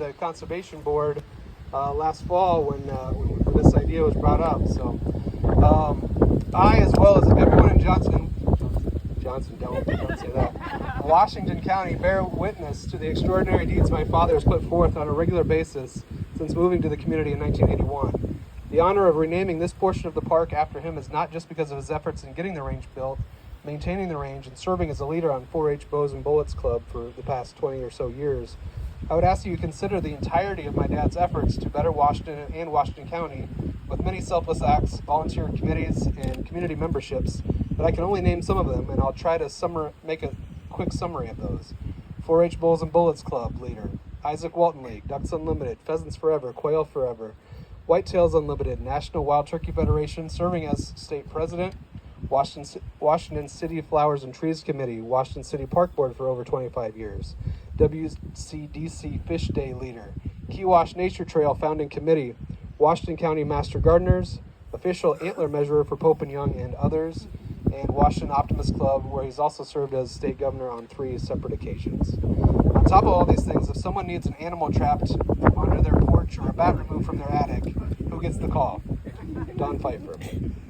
the Conservation Board last fall when this idea was brought up. So I, as well as everyone in Johnson, don't say that, Washington County, bear witness to the extraordinary deeds my father has put forth on a regular basis since moving to the community in 1981. The honor of renaming this portion of the park after him is not just because of his efforts in getting the range built, maintaining the range, and serving as a leader on 4-H Bows and Bullets Club for the past 20 or so years. I would ask you to consider the entirety of my dad's efforts to better Washington and Washington County with many selfless acts, volunteer committees, and community memberships, but I can only name some of them, and I'll try to make a quick summary of those. 4-H Bulls and Bullets Club leader, Isaac Walton League, Ducks Unlimited, Pheasants Forever, Quail Forever, Whitetails Unlimited, National Wild Turkey Federation, serving as state president, Washington City Flowers and Trees Committee, Washington City Park Board for over 25 years, WCDC Fish Day leader, Kewash Nature Trail Founding Committee, Washington County Master Gardeners, official antler measurer for Pope and Young and others, and Washington Optimist Club, where he's also served as state governor on 3 separate occasions. On top of all these things, if someone needs an animal trapped from under their porch or a bat removed from their attic, who gets the call? Don Pfeiffer.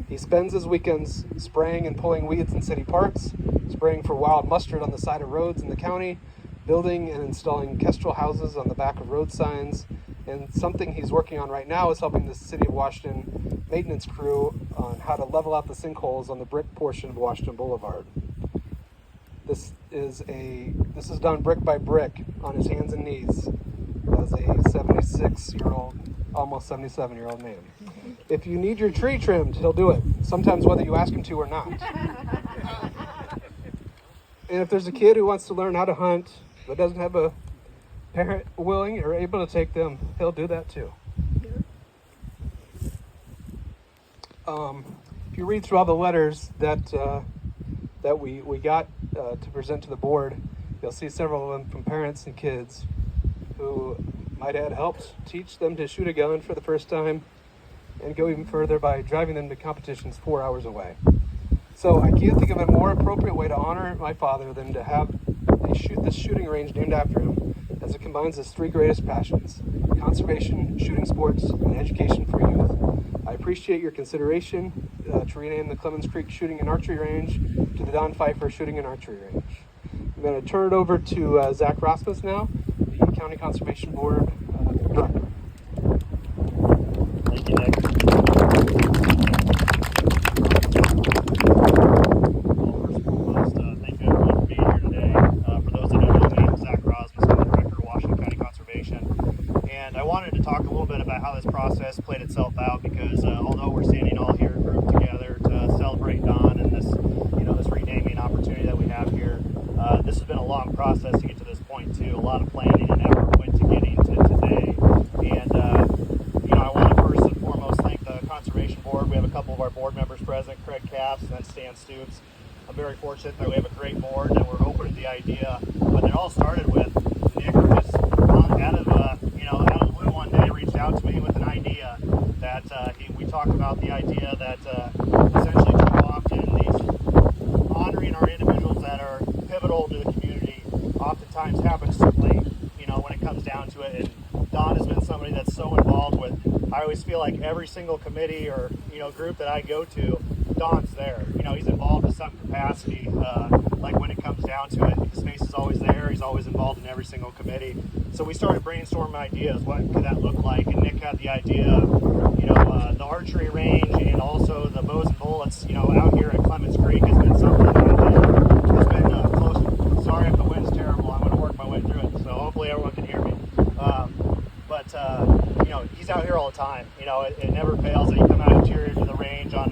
He spends his weekends spraying and pulling weeds in city parks, spraying for wild mustard on the side of roads in the county, building and installing kestrel houses on the back of road signs, and something he's working on right now is helping the City of Washington maintenance crew on how to level out the sinkholes on the brick portion of Washington Boulevard. This is done brick by brick on his hands and knees as a 76-year-old, almost 77-year-old man. If you need your tree trimmed, he'll do it, sometimes whether you ask him to or not. And if there's a kid who wants to learn how to hunt but doesn't have a parent willing or able to take them, he'll do that too. If you read through all the letters that we got to present to the board, you'll see several of them from parents and kids who my dad helped teach them to shoot a gun for the first time and go even further by driving them to competitions 4 hours away. So I can't think of a more appropriate way to honor my father than to have this shooting range named after him, as it combines his 3 greatest passions: conservation, shooting sports, and education for youth. I appreciate your consideration to rename the Clemens Creek Shooting and Archery Range to the Don Pfeiffer Shooting and Archery Range. I'm going to turn it over to Zach Rasmus now, the County Conservation Board Director. Thank you, Nick. Thank you everyone for being here today. For those that don't know me, I'm Zach Rasmus. I'm the Director of Washington County Conservation. And I wanted to talk a little bit about how this process played itself out, because although we're standing all here grouped together to celebrate Don and this renaming opportunity that we have here, this has been a long process to get to this point too. A lot of planning and effort went to getting to today. And I want to first and foremost thank the Conservation Board. We have a couple of our board members present, Craig Capps and then Stan Stoops. I'm very fortunate that we have a great board and we're open to the idea. But it all started with Nick just out of the blue one day reached out to me with an idea that we talked about the idea that essentially too often these honoring our individuals that are pivotal to the community oftentimes happens too late, when it comes down to it. And Don has been somebody that's so involved with, I always feel like every single committee or group that I go to, Don's there. He's involved in some capacity. Like when it comes down to it, his face is always there. He's always involved in every single committee. So we started brainstorming ideas. What could that look like? And Nick had the idea of, the archery range and also the bows and bullets, out here at Clemens Creek has been something that has been close. Sorry if the wind's terrible. I'm going to work my way through it. So hopefully everyone can hear me. He's out here all the time. It never fails that he come out here to the range on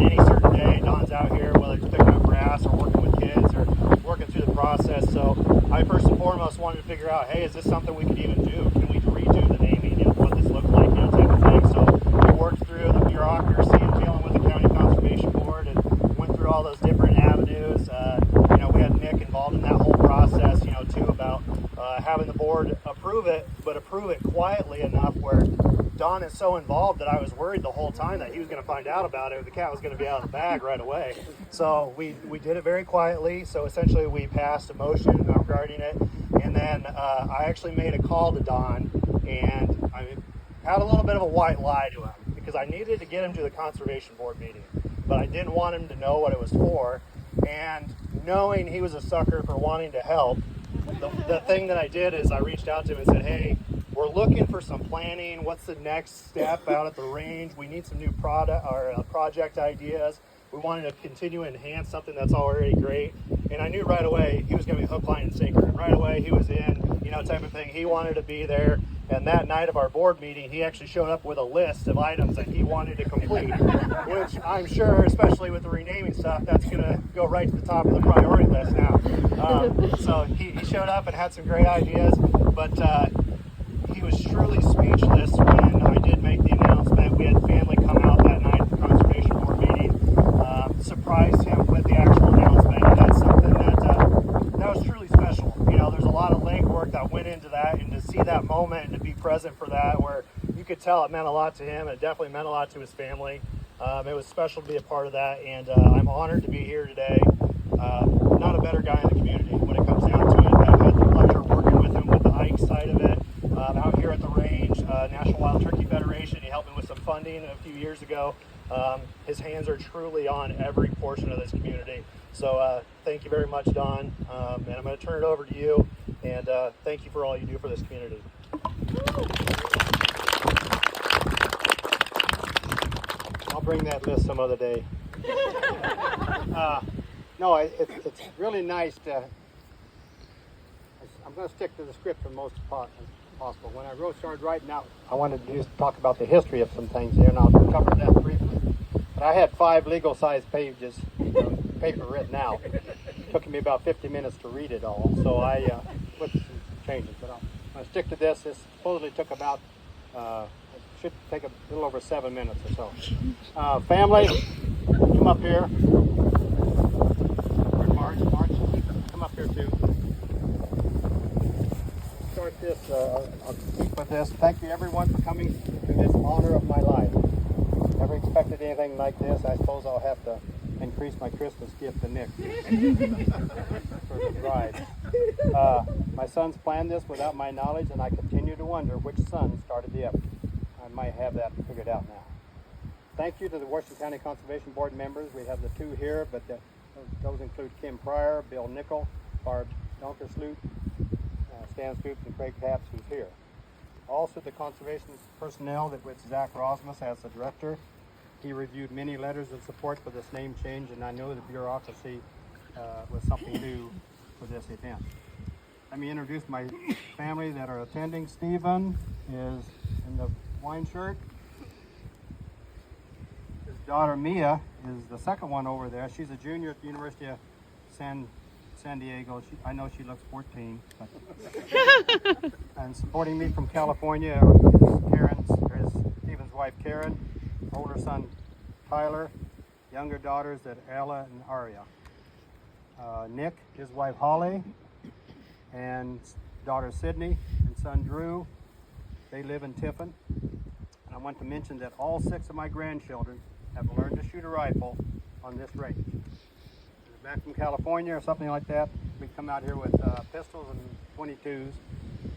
any certain day. Don's out here, whether it's picking up grass or working with kids or working through the process. So I first and foremost wanted to figure out, hey, is this something we could even do? Can we redo the naming and what this looked like, type of thing. So we worked through the bureaucracy of dealing with the County Conservation Board and went through all those different avenues. We had Nick involved in that whole process, too, about having the board approve it, but approve it quietly enough where Don is so involved that I was worried the whole time that he was going to find out about it. The cat was going to be out of the bag right away. So we did it very quietly. So essentially we passed a motion regarding it. And then I actually made a call to Don, and I had a little bit of a white lie to him because I needed to get him to the conservation board meeting, but I didn't want him to know what it was for. And knowing he was a sucker for wanting to help, the thing that I did is I reached out to him and said, hey, we're looking for some planning. What's the next step out at the range? We need some new project ideas. We wanted to continue to enhance something that's already great. And I knew right away he was going to be hook, line, and sinker. And right away he was in, type of thing. He wanted to be there. And that night of our board meeting, he actually showed up with a list of items that he wanted to complete, which I'm sure, especially with the renaming stuff, that's going to go right to the top of the priority list now. So he showed up and had some great ideas, but he was truly speechless when I did make the announcement. We had family come out that night at the conservation board meeting, surprised him with the actual announcement, and that's something that was truly special. There's a lot of legwork that went into that, and to see that moment and to be present for that, where you could tell it meant a lot to him, and it definitely meant a lot to his family. It was special to be a part of that, and I'm honored to be here today. Not a better guy in the community when it comes down to it. I've had the pleasure of working with him with the Ike side of it. Out here at the range, National Wild Turkey Federation, he helped me with some funding a few years ago. His hands are truly on every portion of this community. So thank you very much, Don. And I'm going to turn it over to you. And thank you for all you do for this community. I'll bring that list some other day. No, it's really nice to. I'm going to stick to the script for most possible. When I started writing out, I wanted to just talk about the history of some things here, and I'll cover that briefly. But I had 5 legal-sized pages, paper written out. It took me about 50 minutes to read it all, so I put some changes. But I'm going to stick to this. This supposedly took about, it should take a little over 7 minutes or so. Family, come up here. March, come up here too. Start this, I'll keep with this. Thank you everyone for coming to this honor of my life. Never expected anything like this. I suppose I'll have to increase my Christmas gift to Nick for the bride. My sons planned this without my knowledge, and I continue to wonder which son started the effort. I might have that figured out now. Thank you to the Washington County Conservation Board members. We have the 2 here, but those include Kim Pryor, Bill Nickel, Barb Donkersloot, Stan Stoops, and Craig Taps, who's here. Also the conservation personnel with Zach Rosmus as the director. He reviewed many letters of support for this name change, and I know the bureaucracy was something new for this event. Let me introduce my family that are attending. Stephen is in the wine shirt. His daughter Mia is the second one over there. She's a junior at the University of San Diego. I know she looks 14. But and supporting me from California is Stephen's wife Karen, older son Tyler, younger daughters that Ella and Aria. Nick, his wife Holly, and daughter Sydney and son Drew. They live in Tiffin. And I want to mention that all 6 of my grandchildren have learned to shoot a rifle on this range. Back from California or something like that, we come out here with pistols and 22s,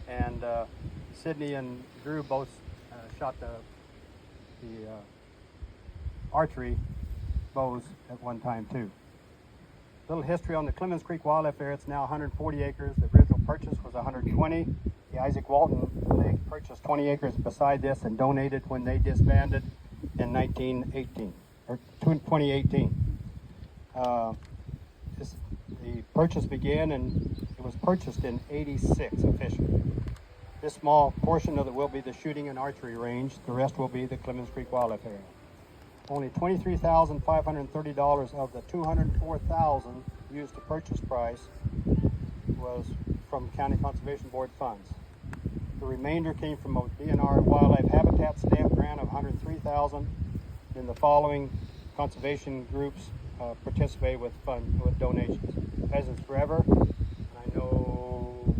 and Sydney and Drew both shot the archery bows at one time too. Little history on the Clemens Creek Wildlife Area. It's now 140 acres. The original purchase was 120. The Isaac Walton, they purchased 20 acres beside this and donated when they disbanded in 2018. The purchase began, and it was purchased in '86 officially. This small portion of it will be the shooting and archery range. The rest will be the Clemens Creek Wildlife Area. Only $23,530 of the $204,000 used to purchase price was from County Conservation Board funds. The remainder came from a DNR Wildlife Habitat stamp grant of $103,000. Then the following conservation groups participate with donations. Pheasants Forever, and I know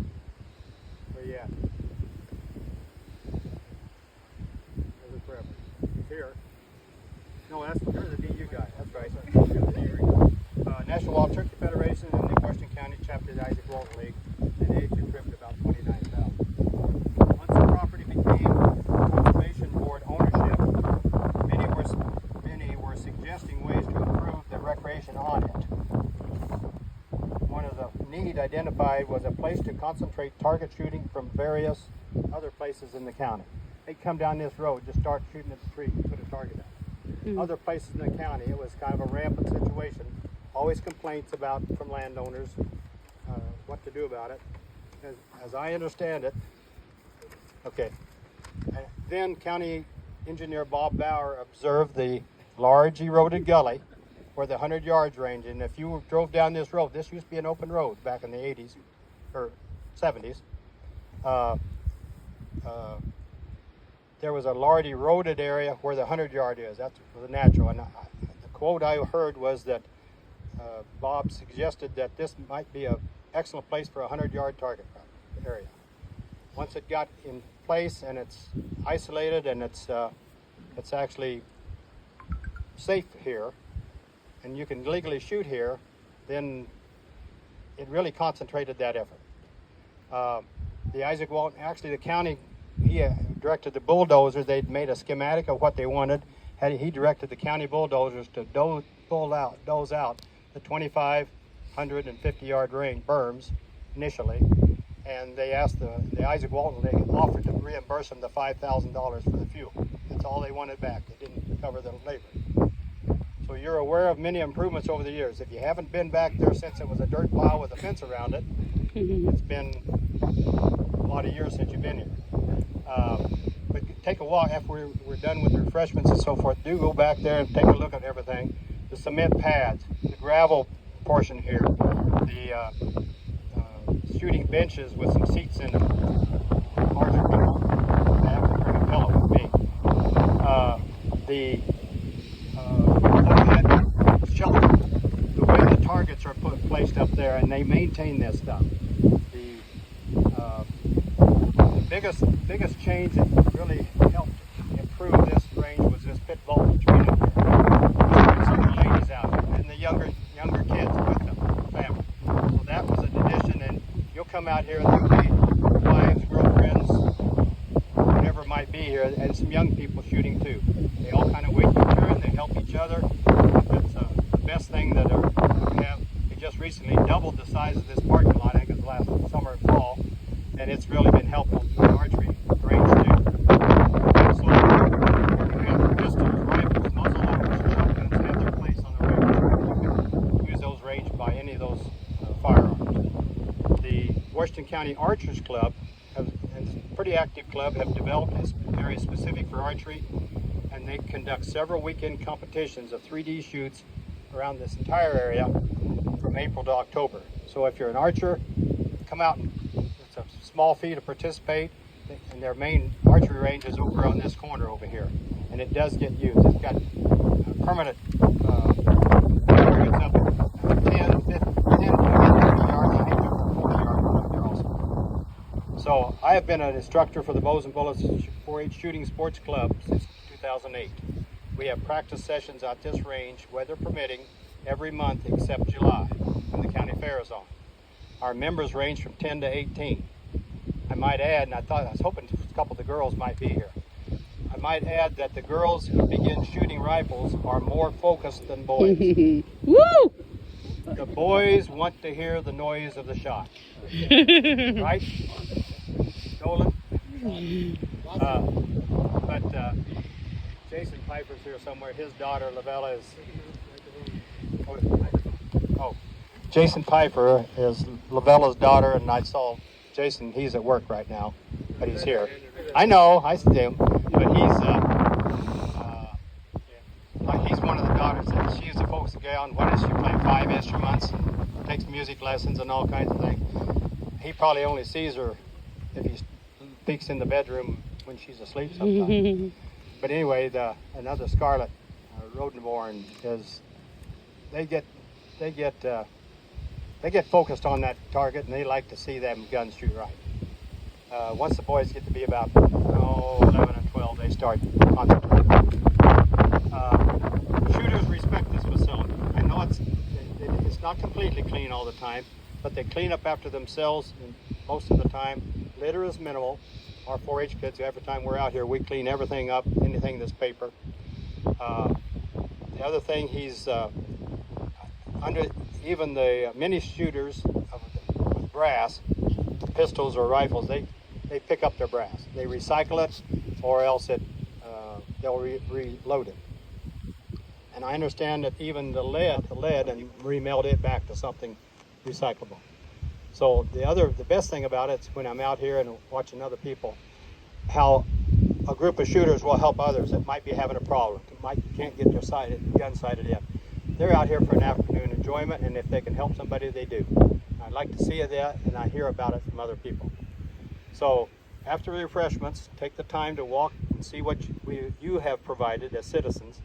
where you at? Pheasants Forever. He's here. No, you're the DU guy. That's right. National Wild Turkey Federation and the Washington County chapter of the Isaac Walton League, and A2 Trip to need identified was a place to concentrate target shooting from various other places in the county. They'd come down this road, just start shooting at the tree, put a target out. Other places in the county, it was kind of a rampant situation. Always complaints from landowners, what to do about it. As I understand it, okay, then County Engineer Bob Bauer observed the large eroded gully where the 100 yards range, and if you drove down this road, this used to be an open road back in the 80s or 70s. There was a large eroded area where the 100 yard is. That's the natural. And the quote I heard was that Bob suggested that this might be an excellent place for a 100 yard target area. Once it got in place and it's isolated and it's actually safe here, and you can legally shoot here, then it really concentrated that effort. The Isaac Walton, actually the county, he directed the bulldozers. They'd made a schematic of what they wanted. He directed the county bulldozers to doze out the 25, 100, and 50 yard range berms initially. And they asked the Isaac Walton, they offered to reimburse them the $5,000 for the fuel. That's all they wanted back. They didn't cover the labor. So you're aware of many improvements over the years. If you haven't been back there since it was a dirt pile with a fence around it, it's been a lot of years since you've been here. But take a walk after we're done with the refreshments and so forth. Do go back there and take a look at everything. The cement pads, the gravel portion here, the shooting benches with some seats in them. Larger people have to bring a pillow with me. The overhead shelter, the way the targets are placed up there, and they maintain this stuff. The biggest change that really helped improve this range was this pit vault between up there. Some of the ladies out there, and the younger kids with them, family. So that was an addition, and you'll come out here and there'll be wives, girlfriends, whatever it might be here, and some young people shooting too. They all kind of wait their turn, they help each other. That's the best thing that we have. They just recently doubled the size of this parking lot, I think it was last summer and fall, and it's really been helpful to the archery range too. So we have pistols, rifles, muzzleloaders, shotguns have their place on the range. You can use those range by any of those firearms. The Washington County Archers Club, and a pretty active club, have developed this area specific for archery, and they conduct several weekend competitions of 3D shoots around this entire area from April to October. So if you're an archer, come out. It's a small fee to participate, and their main archery range is over on this corner over here, and it does get used. It's got permanent targets up 10, 50 yards. I think they're 40 yards up there also. So I have been an instructor for the Bows and Bullets 4-H Shooting Sports Club since 2008. We have practice sessions at this range, weather permitting, every month except July, when the county fair is on. Our members range from 10 to 18. I might add, and I was hoping a couple of the girls might be here. I might add that the girls who begin shooting rifles are more focused than boys. Woo! The boys want to hear the noise of the shot. Right? Dolan? But Jason Pfeiffer's here somewhere. His daughter, Lavella, is... Oh, Jason Pfeiffer is Lavella's daughter, and I saw Jason. He's at work right now, but he's here. I know, I see him, but he's one of the daughters. And she's a folks gal, and what does she play? 5 instruments, takes music lessons and all kinds of things. He probably only sees her if he peeks in the bedroom when she's asleep sometimes. But anyway, another Scarlet Rodenborn is they get focused on that target, and they like to see them guns shoot right. Once the boys get to be about 11 and 12, they start concentrating. Shooters respect this facility. I know it's not completely clean all the time, but they clean up after themselves most of the time. Litter is minimal. Our 4-H kids, every time we're out here, we clean everything up, anything that's paper. The other thing, he's under even the mini shooters of brass, pistols or rifles, they pick up their brass. They recycle it, or else they'll reload it. And I understand that even the lead and remelt it back to something recyclable. So the best thing about it is when I'm out here and watching other people, how a group of shooters will help others that might be having a problem, can't get their gun sighted in. They're out here for an afternoon enjoyment, and if they can help somebody, they do. I'd like to see that, and I hear about it from other people. So after refreshments, take the time to walk and see what you have provided as citizens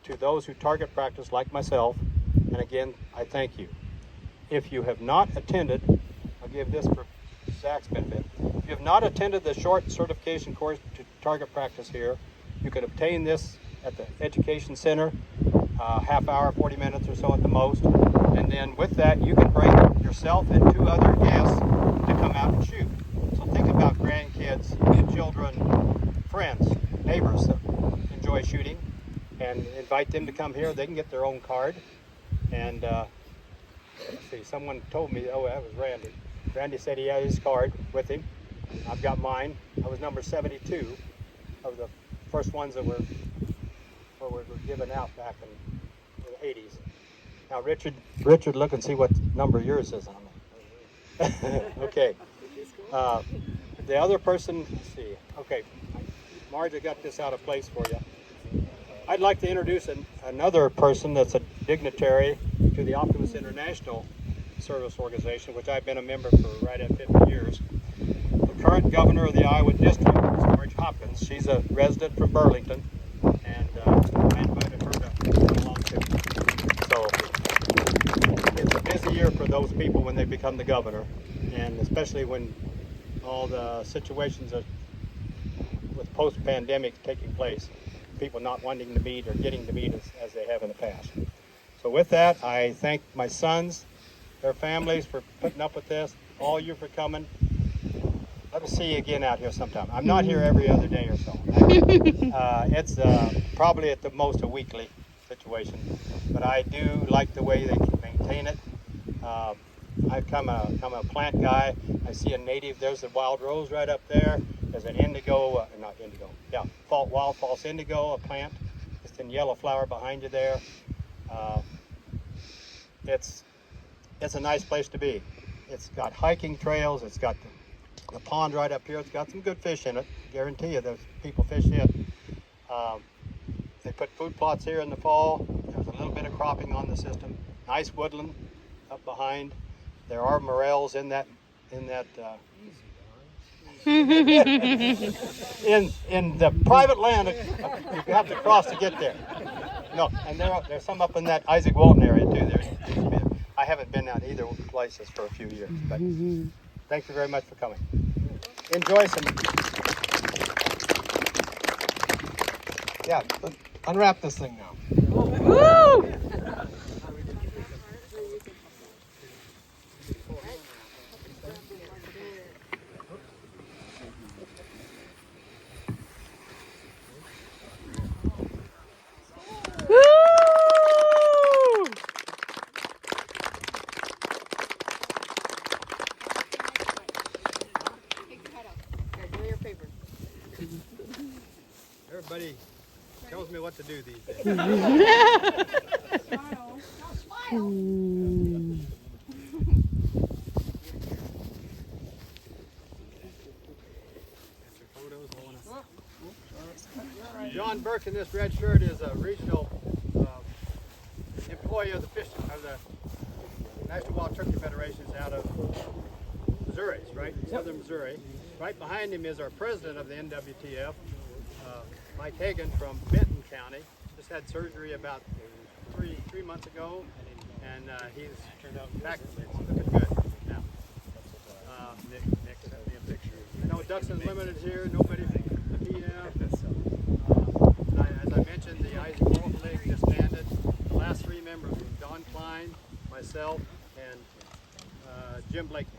to those who target practice like myself. And again, I thank you. If you have not attended, I'll give this for Zach's benefit. If you have not attended the short certification course to target practice here, you can obtain this at the Education Center, half hour, 40 minutes or so at the most. And then with that, you can bring yourself and 2 other guests to come out and shoot. So think about grandkids, children, friends, neighbors that enjoy shooting, and invite them to come here. They can get their own card. And let's see, someone told me, oh, that was Randy. Randy said he had his card with him. I've got mine. I was number 72 of the first ones that were given out back in the 80s. Now, Richard, look and see what number yours is on it. Okay. The other person, let's see. Okay, Marge, I got this out of place for you. I'd like to introduce another person that's a dignitary to the Optimus International Service Organization, which I've been a member for right at 50 years. The current governor of the Iowa District is Marge Hopkins. She's a resident from Burlington, and I invited her to come along too. So it's a busy year for those people when they become the governor, and especially when all the situations with post-pandemic taking place, people not wanting to meet or getting to meet as they have in the past. So with that, I thank my sons, their families for putting up with this, all you for coming. Let me see you again out here sometime. I'm not here every other day or so. It's probably at the most a weekly situation, but I do like the way they maintain it. I'm a plant guy. I see a native. There's the wild rose right up there. There's an indigo, not indigo, yeah, wild false indigo, a plant. It's in yellow flower behind you there. It's a nice place to be. It's got hiking trails. It's got the pond right up here. It's got some good fish in it. Guarantee you those people fish it. They put food plots here in the fall. There's a little bit of cropping on the system. Nice woodland up behind. There are morels in that in the private land. You have to cross to get there. No, and there's some up in that Isaac Walton area too. I haven't been out either places for a few years, but thank you very much for coming. Enjoy some. Yeah, unwrap this thing now. Woo! Everybody tells me what to do these days. John Burke in this red shirt is a regional employee of the National Wild Turkey Federation out of Missouri, right? Southern Missouri. Right behind him is our president of the NWTF, Mike Hagan from Benton County. Just had surgery about three months ago, and he's turned out back looking good now. Nick sent me a picture. I know Ducks Unlimited here. Nobody from the PF. As I mentioned, the Isaac Walton League disbanded. The last 3 members were Don Klein, myself, and Jim Blakely.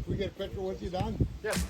We get a picture with you, Don? Yes.